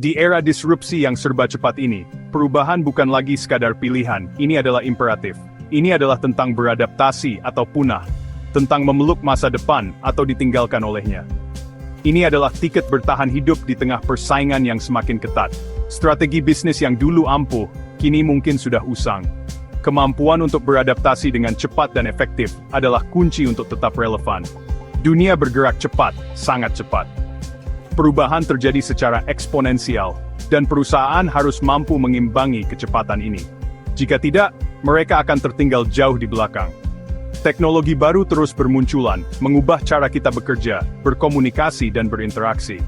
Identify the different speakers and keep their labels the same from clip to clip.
Speaker 1: Di era disrupsi yang serba cepat ini, perubahan bukan lagi sekadar pilihan, ini adalah imperatif. Ini adalah tentang beradaptasi atau punah, tentang memeluk masa depan atau ditinggalkan olehnya. Ini adalah tiket bertahan hidup di tengah persaingan yang semakin ketat. Strategi bisnis yang dulu ampuh, kini mungkin sudah usang. Kemampuan untuk beradaptasi dengan cepat dan efektif adalah kunci untuk tetap relevan. Dunia bergerak cepat, sangat cepat. Perubahan terjadi secara eksponensial, dan perusahaan harus mampu mengimbangi kecepatan ini. Jika tidak, mereka akan tertinggal jauh di belakang. Teknologi baru terus bermunculan, mengubah cara kita bekerja, berkomunikasi dan berinteraksi.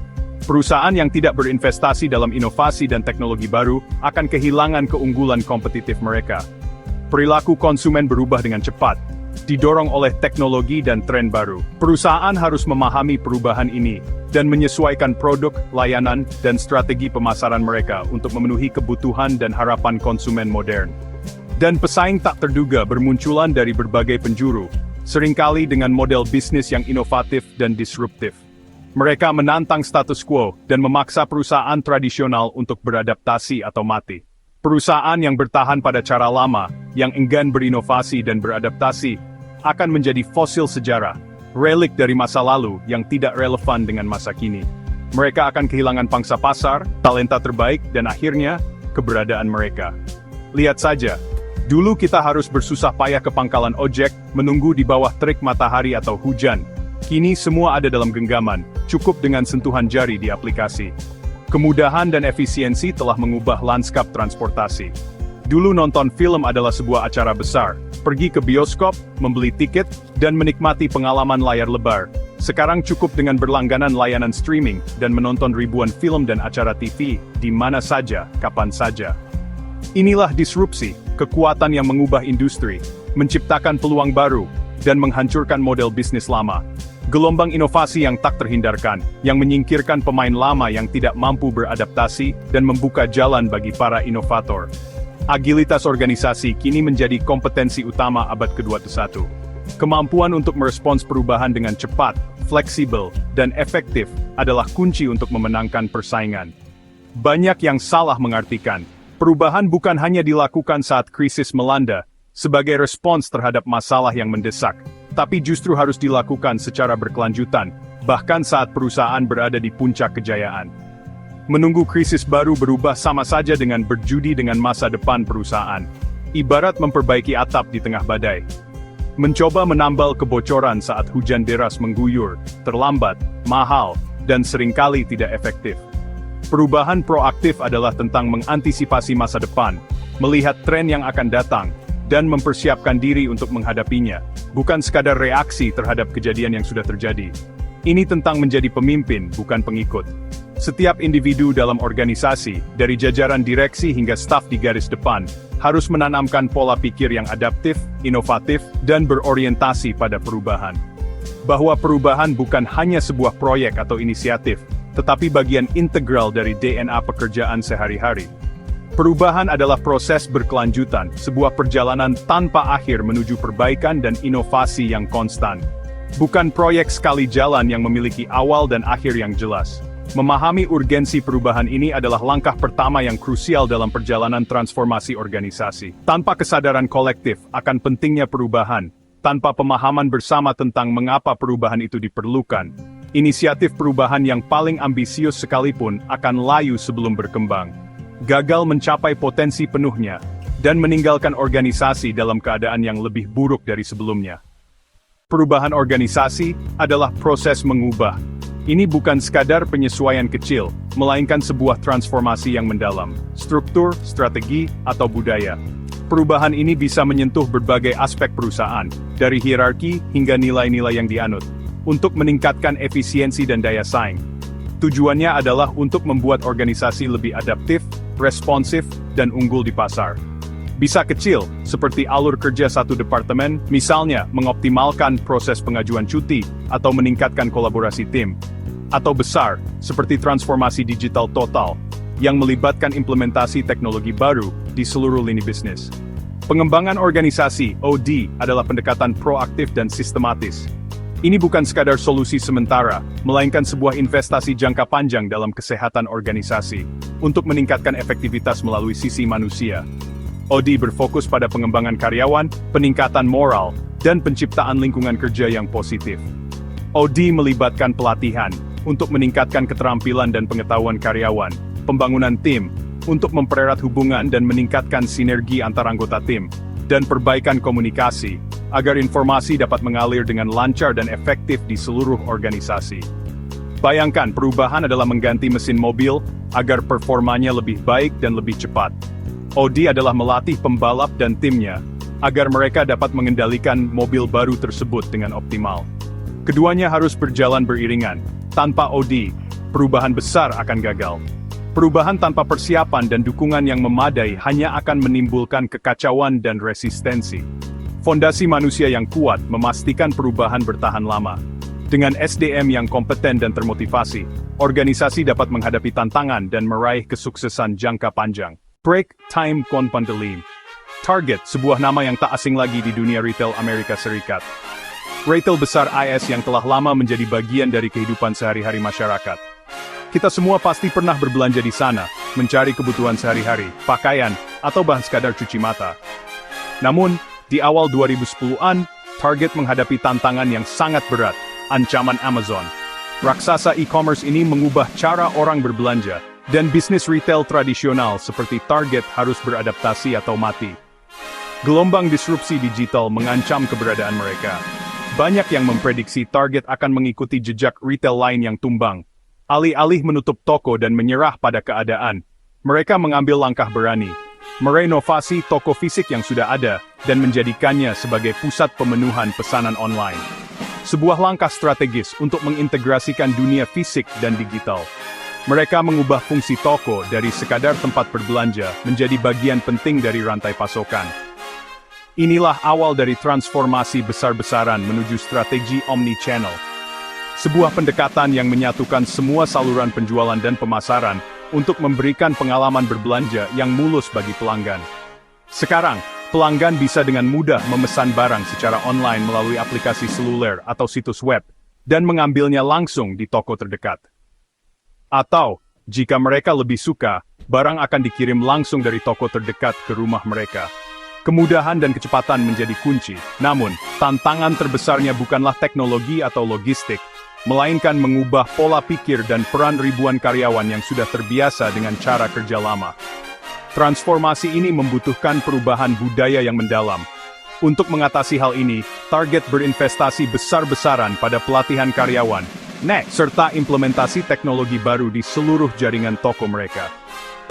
Speaker 1: Perusahaan yang tidak berinvestasi dalam inovasi dan teknologi baru akan kehilangan keunggulan kompetitif mereka. Perilaku konsumen berubah dengan cepat, didorong oleh teknologi dan tren baru. Perusahaan harus memahami perubahan ini dan menyesuaikan produk, layanan, dan strategi pemasaran mereka untuk memenuhi kebutuhan dan harapan konsumen modern. Dan pesaing tak terduga bermunculan dari berbagai penjuru, seringkali dengan model bisnis yang inovatif dan disruptif. Mereka menantang status quo dan memaksa perusahaan tradisional untuk beradaptasi atau mati. Perusahaan yang bertahan pada cara lama, yang enggan berinovasi dan beradaptasi, akan menjadi fosil sejarah, relik dari masa lalu yang tidak relevan dengan masa kini. Mereka akan kehilangan pangsa pasar, talenta terbaik, dan akhirnya, keberadaan mereka. Lihat saja, dulu kita harus bersusah payah ke pangkalan ojek, menunggu di bawah terik matahari atau hujan. Kini semua ada dalam genggaman, cukup dengan sentuhan jari di aplikasi. Kemudahan dan efisiensi telah mengubah lanskap transportasi. Dulu nonton film adalah sebuah acara besar, pergi ke bioskop, membeli tiket, dan menikmati pengalaman layar lebar. Sekarang cukup dengan berlangganan layanan streaming, dan menonton ribuan film dan acara TV, di mana saja, kapan saja. Inilah disrupsi, kekuatan yang mengubah industri, menciptakan peluang baru, dan menghancurkan model bisnis lama. Gelombang inovasi yang tak terhindarkan, yang menyingkirkan pemain lama yang tidak mampu beradaptasi, dan membuka jalan bagi para inovator. Agilitas organisasi kini menjadi kompetensi utama abad ke-21. Kemampuan untuk merespons perubahan dengan cepat, fleksibel, dan efektif adalah kunci untuk memenangkan persaingan. Banyak yang salah mengartikan, perubahan bukan hanya dilakukan saat krisis melanda, sebagai respons terhadap masalah yang mendesak, tapi justru harus dilakukan secara berkelanjutan, bahkan saat perusahaan berada di puncak kejayaan. Menunggu krisis baru berubah sama saja dengan berjudi dengan masa depan perusahaan. Ibarat memperbaiki atap di tengah badai. Mencoba menambal kebocoran saat hujan deras mengguyur, terlambat, mahal, dan seringkali tidak efektif. Perubahan proaktif adalah tentang mengantisipasi masa depan, melihat tren yang akan datang, dan mempersiapkan diri untuk menghadapinya, bukan sekadar reaksi terhadap kejadian yang sudah terjadi. Ini tentang menjadi pemimpin, bukan pengikut. Setiap individu dalam organisasi, dari jajaran direksi hingga staf di garis depan, harus menanamkan pola pikir yang adaptif, inovatif, dan berorientasi pada perubahan. Bahwa perubahan bukan hanya sebuah proyek atau inisiatif, tetapi bagian integral dari DNA pekerjaan sehari-hari. Perubahan adalah proses berkelanjutan, sebuah perjalanan tanpa akhir menuju perbaikan dan inovasi yang konstan. Bukan proyek sekali jalan yang memiliki awal dan akhir yang jelas. Memahami urgensi perubahan ini adalah langkah pertama yang krusial dalam perjalanan transformasi organisasi. Tanpa kesadaran kolektif akan pentingnya perubahan, tanpa pemahaman bersama tentang mengapa perubahan itu diperlukan, inisiatif perubahan yang paling ambisius sekalipun akan layu sebelum berkembang. Gagal mencapai potensi penuhnya, dan meninggalkan organisasi dalam keadaan yang lebih buruk dari sebelumnya. Perubahan organisasi adalah proses mengubah. Ini bukan sekadar penyesuaian kecil, melainkan sebuah transformasi yang mendalam, struktur, strategi, atau budaya. Perubahan ini bisa menyentuh berbagai aspek perusahaan, dari hierarki hingga nilai-nilai yang dianut, untuk meningkatkan efisiensi dan daya saing. Tujuannya adalah untuk membuat organisasi lebih adaptif, responsif, dan unggul di pasar. Bisa kecil, seperti alur kerja satu departemen, misalnya mengoptimalkan proses pengajuan cuti, atau meningkatkan kolaborasi tim. Atau besar, seperti transformasi digital total, yang melibatkan implementasi teknologi baru di seluruh lini bisnis. Pengembangan organisasi, OD, adalah pendekatan proaktif dan sistematis. Ini bukan sekadar solusi sementara, melainkan sebuah investasi jangka panjang dalam kesehatan organisasi, untuk meningkatkan efektivitas melalui sisi manusia. OD berfokus pada pengembangan karyawan, peningkatan moral, dan penciptaan lingkungan kerja yang positif. OD melibatkan pelatihan, untuk meningkatkan keterampilan dan pengetahuan karyawan, pembangunan tim, untuk mempererat hubungan dan meningkatkan sinergi antar anggota tim, dan perbaikan komunikasi, agar informasi dapat mengalir dengan lancar dan efektif di seluruh organisasi. Bayangkan perubahan adalah mengganti mesin mobil, agar performanya lebih baik dan lebih cepat. OD adalah melatih pembalap dan timnya, agar mereka dapat mengendalikan mobil baru tersebut dengan optimal. Keduanya harus berjalan beriringan. Tanpa OD, perubahan besar akan gagal. Perubahan tanpa persiapan dan dukungan yang memadai hanya akan menimbulkan kekacauan dan resistensi. Fondasi manusia yang kuat memastikan perubahan bertahan lama. Dengan SDM yang kompeten dan termotivasi, organisasi dapat menghadapi tantangan dan meraih kesuksesan jangka panjang. Break Time Konpandelim. Target, sebuah nama yang tak asing lagi di dunia retail Amerika Serikat. Retail besar IS yang telah lama menjadi bagian dari kehidupan sehari-hari masyarakat. Kita semua pasti pernah berbelanja di sana, mencari kebutuhan sehari-hari, pakaian, atau bahkan sekadar cuci mata. Namun, di awal 2010-an, Target menghadapi tantangan yang sangat berat, ancaman Amazon. Raksasa e-commerce ini mengubah cara orang berbelanja, dan bisnis retail tradisional seperti Target harus beradaptasi atau mati. Gelombang disrupsi digital mengancam keberadaan mereka. Banyak yang memprediksi Target akan mengikuti jejak retail lain yang tumbang. Alih-alih menutup toko dan menyerah pada keadaan, mereka mengambil langkah berani, merenovasi toko fisik yang sudah ada, dan menjadikannya sebagai pusat pemenuhan pesanan online. Sebuah langkah strategis untuk mengintegrasikan dunia fisik dan digital. Mereka mengubah fungsi toko dari sekadar tempat berbelanja menjadi bagian penting dari rantai pasokan. Inilah awal dari transformasi besar-besaran menuju strategi omni-channel. Sebuah pendekatan yang menyatukan semua saluran penjualan dan pemasaran untuk memberikan pengalaman berbelanja yang mulus bagi pelanggan. Sekarang, pelanggan bisa dengan mudah memesan barang secara online melalui aplikasi seluler atau situs web, dan mengambilnya langsung di toko terdekat. Atau, jika mereka lebih suka, barang akan dikirim langsung dari toko terdekat ke rumah mereka. Kemudahan dan kecepatan menjadi kunci, namun, tantangan terbesarnya bukanlah teknologi atau logistik, melainkan mengubah pola pikir dan peran ribuan karyawan yang sudah terbiasa dengan cara kerja lama. Transformasi ini membutuhkan perubahan budaya yang mendalam. Untuk mengatasi hal ini, Target berinvestasi besar-besaran pada pelatihan karyawan, serta implementasi teknologi baru di seluruh jaringan toko mereka.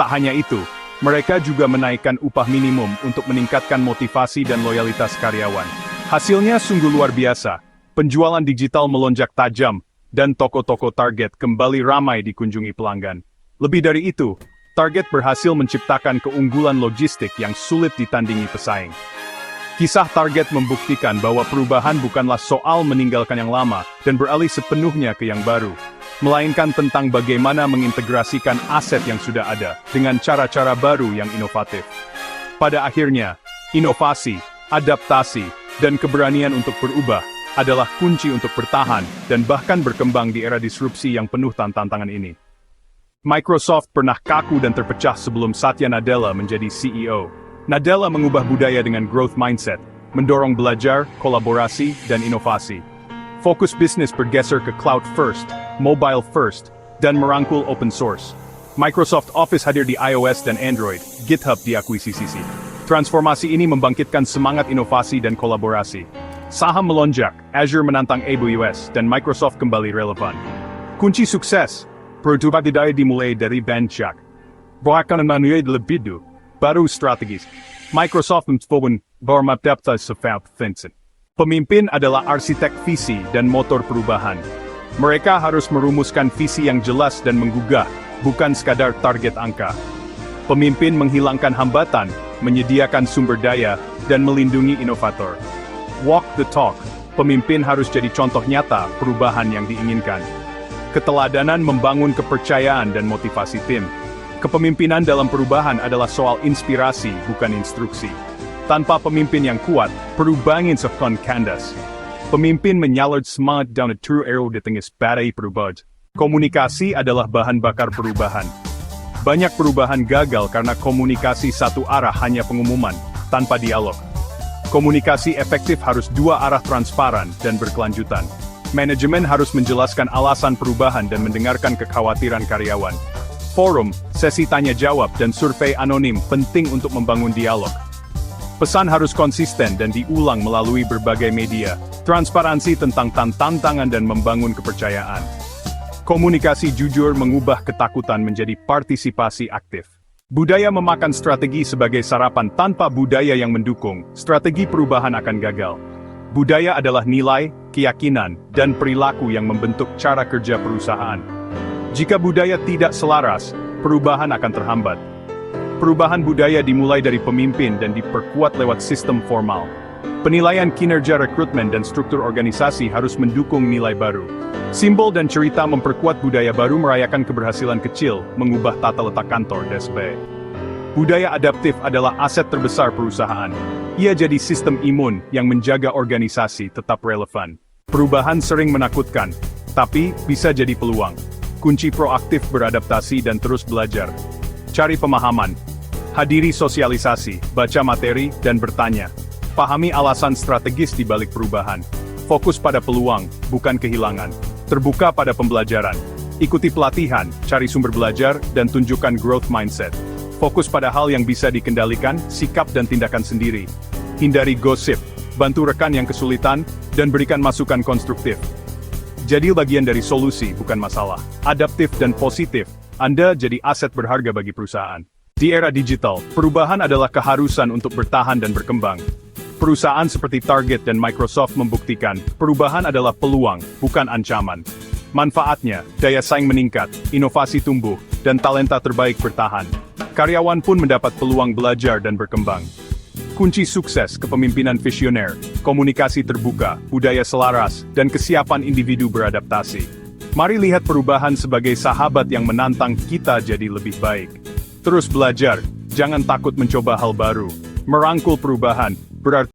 Speaker 1: Tak hanya itu, mereka juga menaikkan upah minimum untuk meningkatkan motivasi dan loyalitas karyawan. Hasilnya sungguh luar biasa. Penjualan digital melonjak tajam, dan toko-toko Target kembali ramai dikunjungi pelanggan. Lebih dari itu, Target berhasil menciptakan keunggulan logistik yang sulit ditandingi pesaing. Kisah Target membuktikan bahwa perubahan bukanlah soal meninggalkan yang lama dan beralih sepenuhnya ke yang baru, melainkan tentang bagaimana mengintegrasikan aset yang sudah ada dengan cara-cara baru yang inovatif. Pada akhirnya, inovasi, adaptasi, dan keberanian untuk berubah adalah kunci untuk bertahan dan bahkan berkembang di era disrupsi yang penuh tantangan ini. Microsoft pernah kaku dan terpecah sebelum Satya Nadella menjadi CEO. Nadella mengubah budaya dengan growth mindset, mendorong belajar, kolaborasi, dan inovasi. Fokus bisnis bergeser ke cloud first, mobile first, dan merangkul open source. Microsoft Office hadir di iOS dan Android, GitHub diakuisisi. Transformasi ini membangkitkan semangat inovasi dan kolaborasi. Saham melonjak, Azure menantang AWS, dan Microsoft kembali relevan. Kunci sukses, produktivitas dimulai dari benchmark. Bahkan manusia lebih dulu, baru strategis. Microsoft membangun adaptasi sefab Vincent. Pemimpin adalah arsitek visi dan motor perubahan. Mereka harus merumuskan visi yang jelas dan menggugah, bukan sekadar target angka. Pemimpin menghilangkan hambatan, menyediakan sumber daya, dan melindungi inovator. Walk the talk, pemimpin harus jadi contoh nyata perubahan yang diinginkan. Keteladanan membangun kepercayaan dan motivasi tim. Kepemimpinan dalam perubahan adalah soal inspirasi, bukan instruksi. Tanpa pemimpin yang kuat, perubahan seakan kandas. Pemimpin menyalur semangat down a true arrow di tengah badai perubahan. Komunikasi adalah bahan bakar perubahan. Banyak perubahan gagal karena komunikasi satu arah hanya pengumuman, tanpa dialog. Komunikasi efektif harus dua arah transparan dan berkelanjutan. Manajemen harus menjelaskan alasan perubahan dan mendengarkan kekhawatiran karyawan. Forum, sesi tanya jawab dan survei anonim penting untuk membangun dialog. Pesan harus konsisten dan diulang melalui berbagai media. Transparansi tentang tantangan dan membangun kepercayaan. Komunikasi jujur mengubah ketakutan menjadi partisipasi aktif. Budaya memakan strategi sebagai sarapan. Tanpa budaya yang mendukung, strategi perubahan akan gagal. Budaya adalah nilai, keyakinan, dan perilaku yang membentuk cara kerja perusahaan. Jika budaya tidak selaras, perubahan akan terhambat. Perubahan budaya dimulai dari pemimpin dan diperkuat lewat sistem formal. Penilaian kinerja rekrutmen dan struktur organisasi harus mendukung nilai baru. Simbol dan cerita memperkuat budaya baru merayakan keberhasilan kecil, mengubah tata letak kantor DSB. Budaya adaptif adalah aset terbesar perusahaan. Ia jadi sistem imun yang menjaga organisasi tetap relevan. Perubahan sering menakutkan, tapi bisa jadi peluang. Kunci proaktif beradaptasi dan terus belajar. Cari pemahaman. Hadiri sosialisasi, baca materi, dan bertanya. Pahami alasan strategis di balik perubahan. Fokus pada peluang, bukan kehilangan. Terbuka pada pembelajaran. Ikuti pelatihan, cari sumber belajar, dan tunjukkan growth mindset. Fokus pada hal yang bisa dikendalikan, sikap dan tindakan sendiri. Hindari gosip, bantu rekan yang kesulitan, dan berikan masukan konstruktif. Jadi bagian dari solusi, bukan masalah. Adaptif dan positif, Anda jadi aset berharga bagi perusahaan. Di era digital, perubahan adalah keharusan untuk bertahan dan berkembang. Perusahaan seperti Target dan Microsoft membuktikan, perubahan adalah peluang, bukan ancaman. Manfaatnya, daya saing meningkat, inovasi tumbuh, dan talenta terbaik bertahan. Karyawan pun mendapat peluang belajar dan berkembang. Kunci sukses kepemimpinan visioner, komunikasi terbuka, budaya selaras, dan kesiapan individu beradaptasi. Mari lihat perubahan sebagai sahabat yang menantang kita jadi lebih baik. Terus belajar, jangan takut mencoba hal baru. Merangkul perubahan, berarti